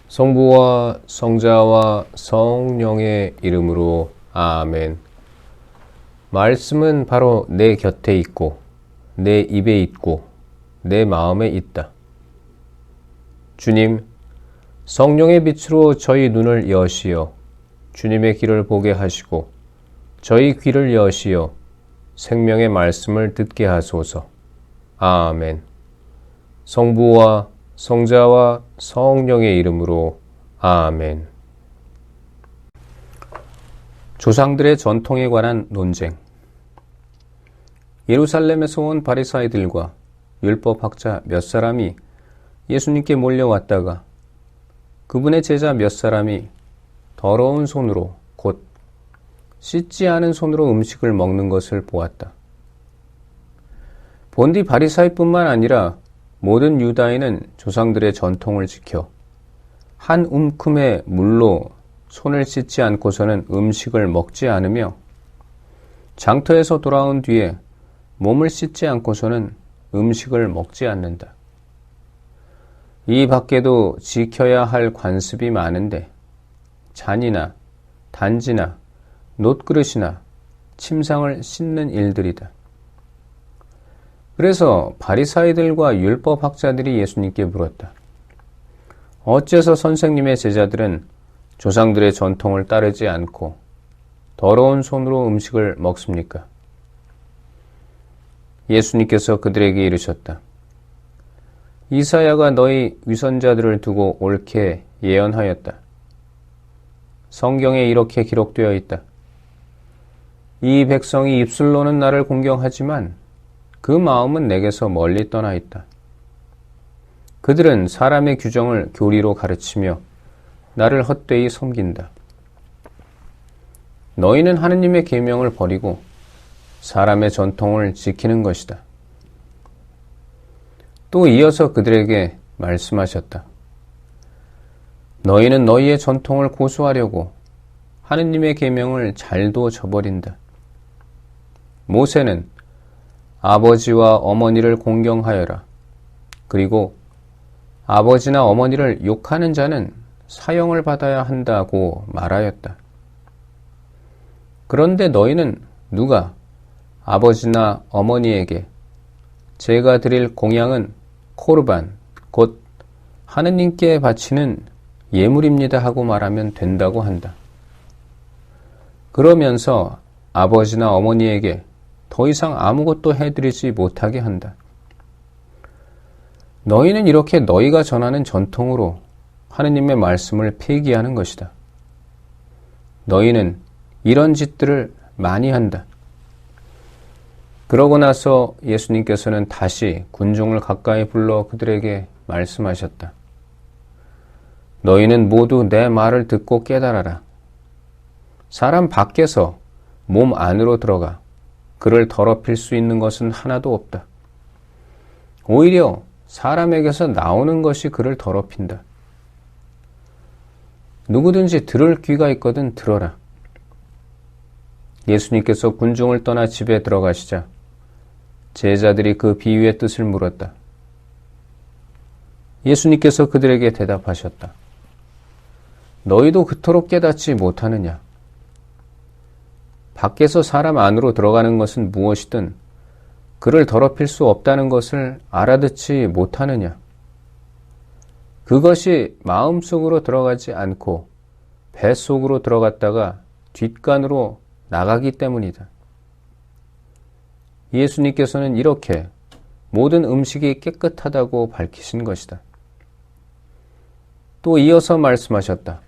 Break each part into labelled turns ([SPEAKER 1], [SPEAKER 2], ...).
[SPEAKER 1] 성부와 성자와 성령의 이름으로 아멘. 말씀은 바로 내 곁에 있고 내 입에 있고 내 마음에 있다. 주님, 성령의 빛으로 저희 눈을 여시어 주님의 길을 보게 하시고 저희 귀를 여시어 생명의 말씀을 듣게 하소서. 아멘. 성부와 성자와 성령의 이름으로 아멘. 조상들의 전통에 관한 논쟁. 예루살렘에서 온 바리사이들과 율법학자 몇 사람이 예수님께 몰려왔다가 그분의 제자 몇 사람이 더러운 손으로 곧 씻지 않은 손으로 음식을 먹는 것을 보았다. 본디 바리사이뿐만 아니라 모든 유다인은 조상들의 전통을 지켜 한 움큼의 물로 손을 씻지 않고서는 음식을 먹지 않으며 장터에서 돌아온 뒤에 몸을 씻지 않고서는 음식을 먹지 않는다. 이 밖에도 지켜야 할 관습이 많은데 잔이나 단지나 놋그릇이나 침상을 씻는 일들이다. 그래서 바리사이들과 율법학자들이 예수님께 물었다. 어째서 선생님의 제자들은 조상들의 전통을 따르지 않고 더러운 손으로 음식을 먹습니까? 예수님께서 그들에게 이르셨다. 이사야가 너희 위선자들을 두고 옳게 예언하였다. 성경에 이렇게 기록되어 있다. 이 백성이 입술로는 나를 공경하지만 그 마음은 내게서 멀리 떠나 있다. 그들은 사람의 규정을 교리로 가르치며 나를 헛되이 섬긴다. 너희는 하느님의 계명을 버리고 사람의 전통을 지키는 것이다. 또 이어서 그들에게 말씀하셨다. 너희는 너희의 전통을 고수하려고 하느님의 계명을 잘도 저버린다. 모세는 아버지와 어머니를 공경하여라. 그리고 아버지나 어머니를 욕하는 자는 사형을 받아야 한다고 말하였다. 그런데 너희는 누가 아버지나 어머니에게 제가 드릴 공양은 코르반, 곧 하느님께 바치는 예물입니다 하고 말하면 된다고 한다. 그러면서 아버지나 어머니에게 더 이상 아무것도 해드리지 못하게 한다. 너희는 이렇게 너희가 전하는 전통으로 하느님의 말씀을 폐기하는 것이다. 너희는 이런 짓들을 많이 한다. 그러고 나서 예수님께서는 다시 군중을 가까이 불러 그들에게 말씀하셨다. 너희는 모두 내 말을 듣고 깨달아라. 사람 밖에서 몸 안으로 들어가 그를 더럽힐 수 있는 것은 하나도 없다. 오히려 사람에게서 나오는 것이 그를 더럽힌다. 누구든지 들을 귀가 있거든 들어라. 예수님께서 군중을 떠나 집에 들어가시자 제자들이 그 비유의 뜻을 물었다. 예수님께서 그들에게 대답하셨다. 너희도 그토록 깨닫지 못하느냐? 밖에서 사람 안으로 들어가는 것은 무엇이든 그를 더럽힐 수 없다는 것을 알아듣지 못하느냐? 그것이 마음속으로 들어가지 않고 뱃속으로 들어갔다가 뒷간으로 나가기 때문이다. 예수님께서는 이렇게 모든 음식이 깨끗하다고 밝히신 것이다. 또 이어서 말씀하셨다.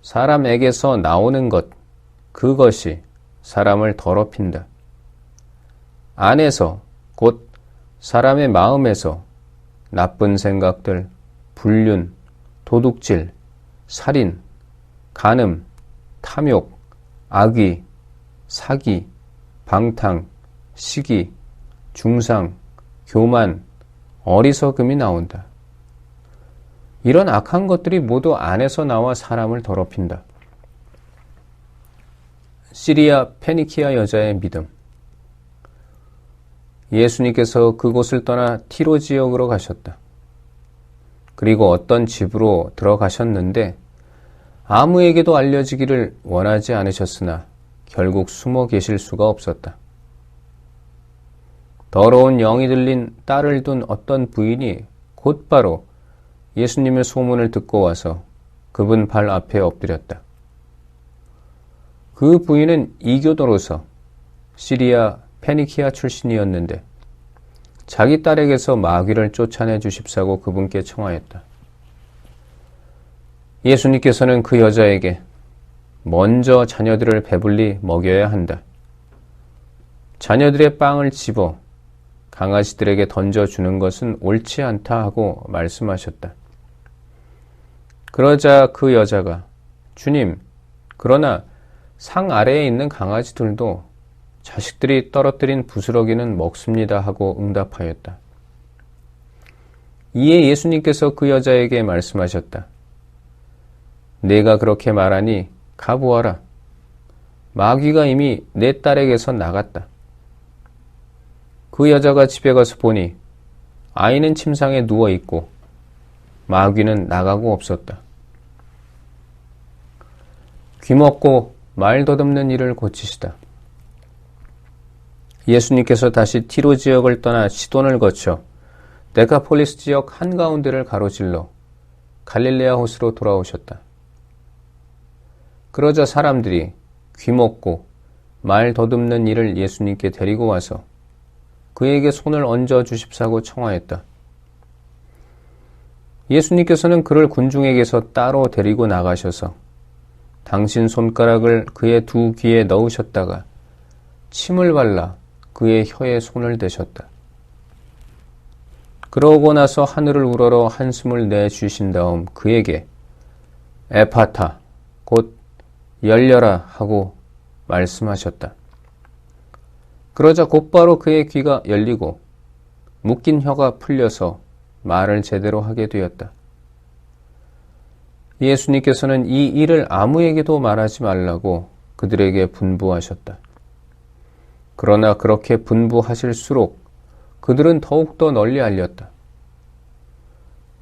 [SPEAKER 1] 사람에게서 나오는 것, 그것이 사람을 더럽힌다. 안에서 곧 사람의 마음에서 나쁜 생각들, 불륜, 도둑질, 살인, 간음, 탐욕, 악의, 사기, 방탕, 시기, 중상, 교만, 어리석음이 나온다. 이런 악한 것들이 모두 안에서 나와 사람을 더럽힌다. 시리아 페니키아 여자의 믿음. 예수님께서 그곳을 떠나 티로 지역으로 가셨다. 그리고 어떤 집으로 들어가셨는데 아무에게도 알려지기를 원하지 않으셨으나 결국 숨어 계실 수가 없었다. 더러운 영이 들린 딸을 둔 어떤 부인이 곧바로 예수님의 소문을 듣고 와서 그분 발 앞에 엎드렸다. 그 부인은 이교도로서 시리아 페니키아 출신이었는데 자기 딸에게서 마귀를 쫓아내 주십사고 그분께 청하였다. 예수님께서는 그 여자에게 먼저 자녀들을 배불리 먹여야 한다. 자녀들의 빵을 집어 강아지들에게 던져주는 것은 옳지 않다 하고 말씀하셨다. 그러자 그 여자가 주님, 그러나 상 아래에 있는 강아지들도 자식들이 떨어뜨린 부스러기는 먹습니다 하고 응답하였다. 이에 예수님께서 그 여자에게 말씀하셨다. 내가 그렇게 말하니 가보아라. 마귀가 이미 내 딸에게서 나갔다. 그 여자가 집에 가서 보니 아이는 침상에 누워있고 마귀는 나가고 없었다. 귀먹고 말 더듬는 일을 고치시다. 예수님께서 다시 티로 지역을 떠나 시돈을 거쳐 데카폴리스 지역 한가운데를 가로질러 갈릴레아 호수로 돌아오셨다. 그러자 사람들이 귀먹고 말 더듬는 이를 예수님께 데리고 와서 그에게 손을 얹어 주십사고 청하였다. 예수님께서는 그를 군중에게서 따로 데리고 나가셔서 당신 손가락을 그의 두 귀에 넣으셨다가 침을 발라 그의 혀에 손을 대셨다. 그러고 나서 하늘을 우러러 한숨을 내쉬신 다음 그에게 에파타, 곧 열려라 하고 말씀하셨다. 그러자 곧바로 그의 귀가 열리고 묶인 혀가 풀려서 말을 제대로 하게 되었다. 예수님께서는 이 일을 아무에게도 말하지 말라고 그들에게 분부하셨다. 그러나 그렇게 분부하실수록 그들은 더욱더 널리 알렸다.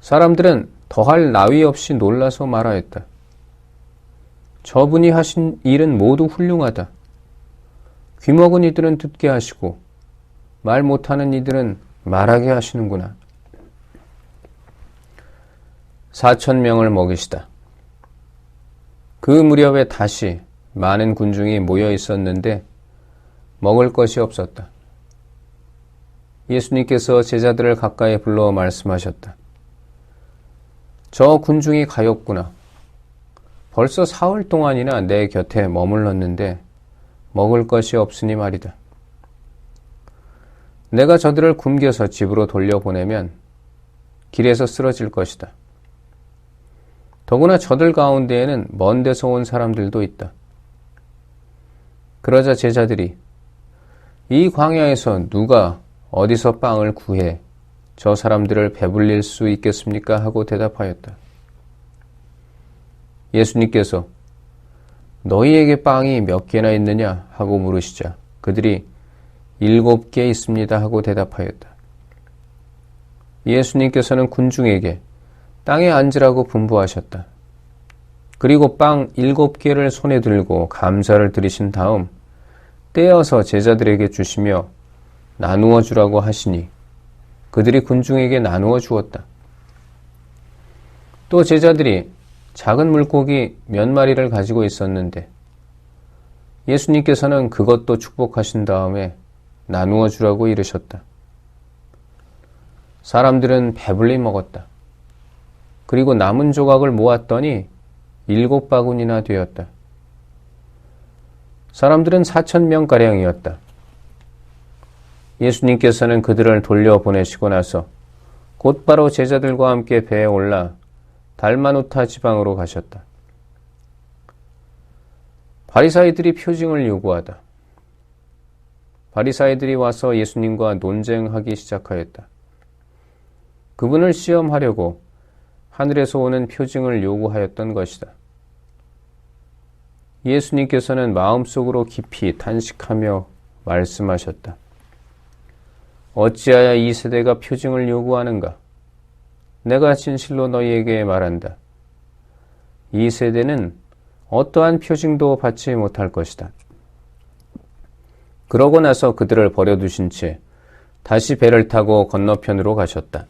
[SPEAKER 1] 사람들은 더할 나위 없이 놀라서 말하였다. 저분이 하신 일은 모두 훌륭하다. 귀먹은 이들은 듣게 하시고 말 못하는 이들은 말하게 하시는구나. 4,000명을 먹이시다. 그 무렵에 다시 많은 군중이 모여 있었는데 먹을 것이 없었다. 예수님께서 제자들을 가까이 불러 말씀하셨다. 저 군중이 가엾구나. 벌써 사흘 동안이나 내 곁에 머물렀는데 먹을 것이 없으니 말이다. 내가 저들을 굶겨서 집으로 돌려보내면 길에서 쓰러질 것이다. 더구나 저들 가운데에는 먼 데서 온 사람들도 있다. 그러자 제자들이 이 광야에서 누가 어디서 빵을 구해 저 사람들을 배불릴 수 있겠습니까? 하고 대답하였다. 예수님께서 너희에게 빵이 몇 개나 있느냐? 하고 물으시자 그들이 7개 있습니다. 하고 대답하였다. 예수님께서는 군중에게 땅에 앉으라고 분부하셨다. 그리고 빵 7개를 손에 들고 감사를 드리신 다음 떼어서 제자들에게 주시며 나누어 주라고 하시니 그들이 군중에게 나누어 주었다. 또 제자들이 작은 물고기 몇 마리를 가지고 있었는데 예수님께서는 그것도 축복하신 다음에 나누어 주라고 이르셨다. 사람들은 배불리 먹었다. 그리고 남은 조각을 모았더니 7바구니나 되었다. 사람들은 4,000명가량이었다. 예수님께서는 그들을 돌려보내시고 나서 곧바로 제자들과 함께 배에 올라 달마누타 지방으로 가셨다. 바리사이들이 표징을 요구하다. 바리사이들이 와서 예수님과 논쟁하기 시작하였다. 그분을 시험하려고 하늘에서 오는 표징을 요구하였던 것이다. 예수님께서는 마음속으로 깊이 탄식하며 말씀하셨다. 어찌하여 이 세대가 표징을 요구하는가? 내가 진실로 너희에게 말한다. 이 세대는 어떠한 표징도 받지 못할 것이다. 그러고 나서 그들을 버려두신 채 다시 배를 타고 건너편으로 가셨다.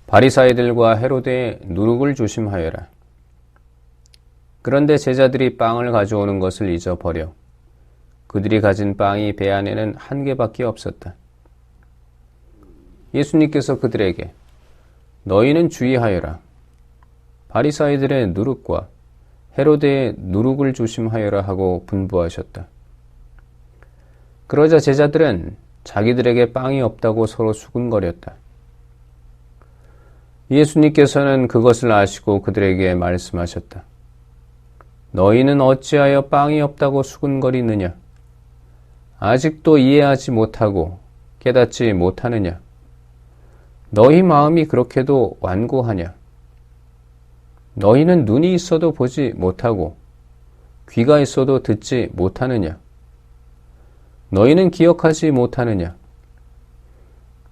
[SPEAKER 1] 바리사이들과 헤로데의 누룩을 조심하여라. 그런데 제자들이 빵을 가져오는 것을 잊어버려 그들이 가진 빵이 배 안에는 한 개밖에 없었다. 예수님께서 그들에게 너희는 주의하여라. 바리사이들의 누룩과 헤로데의 누룩을 조심하여라 하고 분부하셨다. 그러자 제자들은 자기들에게 빵이 없다고 서로 수군거렸다. 예수님께서는 그것을 아시고 그들에게 말씀하셨다. 너희는 어찌하여 빵이 없다고 수군거리느냐? 아직도 이해하지 못하고 깨닫지 못하느냐? 너희 마음이 그렇게도 완고하냐? 너희는 눈이 있어도 보지 못하고 귀가 있어도 듣지 못하느냐? 너희는 기억하지 못하느냐?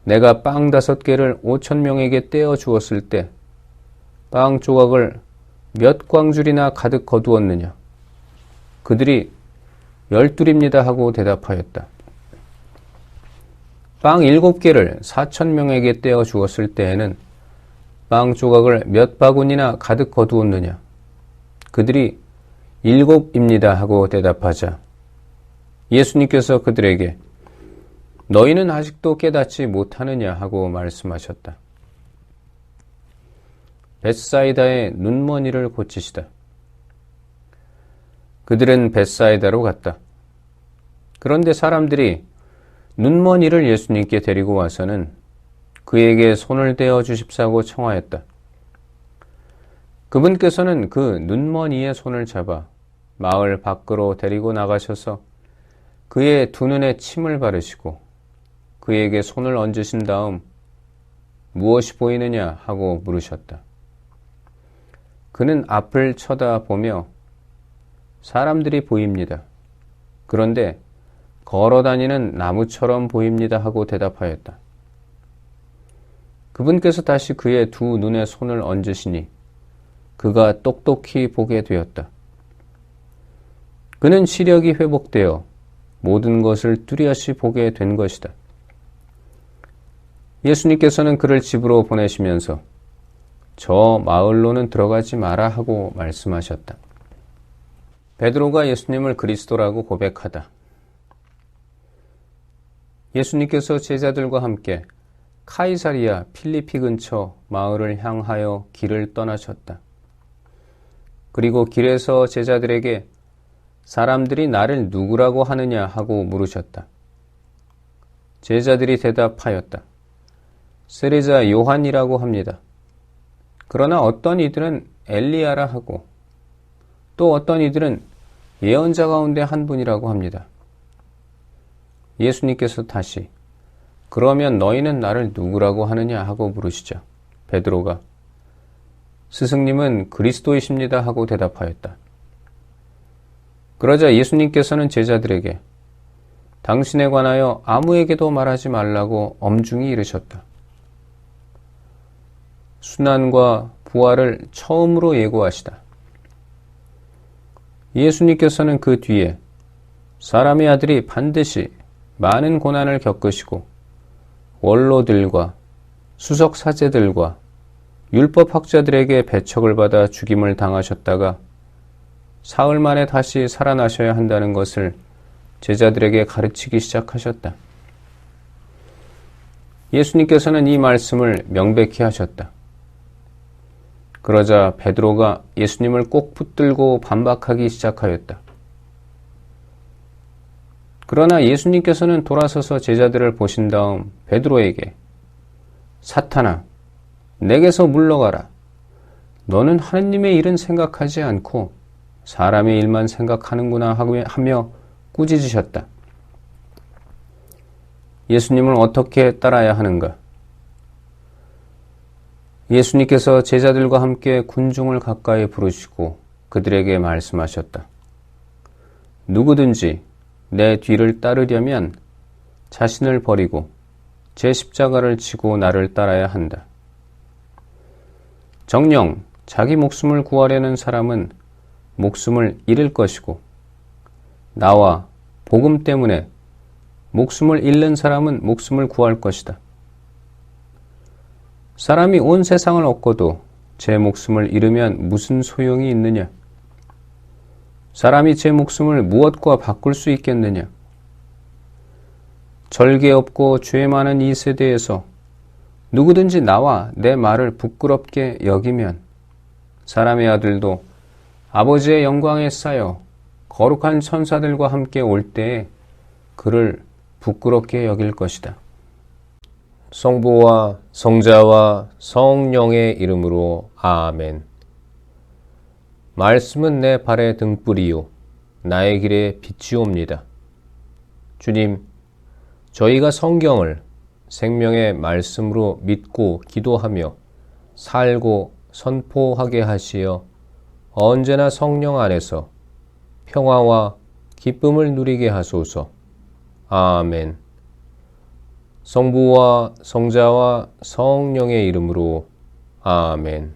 [SPEAKER 1] 내가 빵 5개를 5,000명에게 떼어 주었을 때 빵 조각을 몇 광줄이나 가득 거두었느냐? 그들이 12입니다 하고 대답하였다. 빵 7개를 4,000명에게 떼어 주었을 때에는 빵 조각을 몇 바구니나 가득 거두었느냐? 그들이 7입니다 하고 대답하자 예수님께서 그들에게 너희는 아직도 깨닫지 못하느냐 하고 말씀하셨다. 벳사이다의 눈먼이를 고치시다. 그들은 벳사이다로 갔다. 그런데 사람들이 눈먼이를 예수님께 데리고 와서는 그에게 손을 대어 주십사고 청하였다. 그분께서는 그 눈먼이의 손을 잡아 마을 밖으로 데리고 나가셔서 그의 두 눈에 침을 바르시고 그에게 손을 얹으신 다음 무엇이 보이느냐 하고 물으셨다. 그는 앞을 쳐다보며 사람들이 보입니다. 그런데 걸어다니는 나무처럼 보입니다 하고 대답하였다. 그분께서 다시 그의 두 눈에 손을 얹으시니 그가 똑똑히 보게 되었다. 그는 시력이 회복되어 모든 것을 뚜렷이 보게 된 것이다. 예수님께서는 그를 집으로 보내시면서 저 마을로는 들어가지 마라 하고 말씀하셨다. 베드로가 예수님을 그리스도라고 고백하다. 예수님께서 제자들과 함께 카이사리아 필리피 근처 마을을 향하여 길을 떠나셨다. 그리고 길에서 제자들에게 사람들이 나를 누구라고 하느냐 하고 물으셨다. 제자들이 대답하였다. 세례자 요한이라고 합니다. 그러나 어떤 이들은 엘리야라 하고 또 어떤 이들은 예언자 가운데 한 분이라고 합니다. 예수님께서 다시 그러면 너희는 나를 누구라고 하느냐 하고 물으시자 베드로가 스승님은 그리스도이십니다 하고 대답하였다. 그러자 예수님께서는 제자들에게 당신에 관하여 아무에게도 말하지 말라고 엄중히 이르셨다. 순환과 부활을 처음으로 예고하시다. 예수님께서는 그 뒤에 사람의 아들이 반드시 많은 고난을 겪으시고 원로들과 수석사제들과 율법학자들에게 배척을 받아 죽임을 당하셨다가 사흘 만에 다시 살아나셔야 한다는 것을 제자들에게 가르치기 시작하셨다. 예수님께서는 이 말씀을 명백히 하셨다. 그러자 베드로가 예수님을 꼭 붙들고 반박하기 시작하였다. 그러나 예수님께서는 돌아서서 제자들을 보신 다음 베드로에게 사탄아, 내게서 물러가라. 너는 하느님의 일은 생각하지 않고 사람의 일만 생각하는구나 하며 꾸짖으셨다. 예수님을 어떻게 따라야 하는가? 예수님께서 제자들과 함께 군중을 가까이 부르시고 그들에게 말씀하셨다. 누구든지 내 뒤를 따르려면 자신을 버리고 제 십자가를 지고 나를 따라야 한다. 정녕 자기 목숨을 구하려는 사람은 목숨을 잃을 것이고 나와 복음 때문에 목숨을 잃는 사람은 목숨을 구할 것이다. 사람이 온 세상을 얻고도 제 목숨을 잃으면 무슨 소용이 있느냐? 사람이 제 목숨을 무엇과 바꿀 수 있겠느냐? 절개 없고 죄 많은 이 세대에서 누구든지 나와 내 말을 부끄럽게 여기면 사람의 아들도 아버지의 영광에 쌓여 거룩한 천사들과 함께 올 때에 그를 부끄럽게 여길 것이다. 성부와 성자와 성령의 이름으로 아멘. 말씀은 내 발의 등불이요 나의 길에 빛이옵니다. 주님, 저희가 성경을 생명의 말씀으로 믿고 기도하며 살고 선포하게 하시어 언제나 성령 안에서 평화와 기쁨을 누리게 하소서. 아멘. 성부와 성자와 성령의 이름으로 아멘.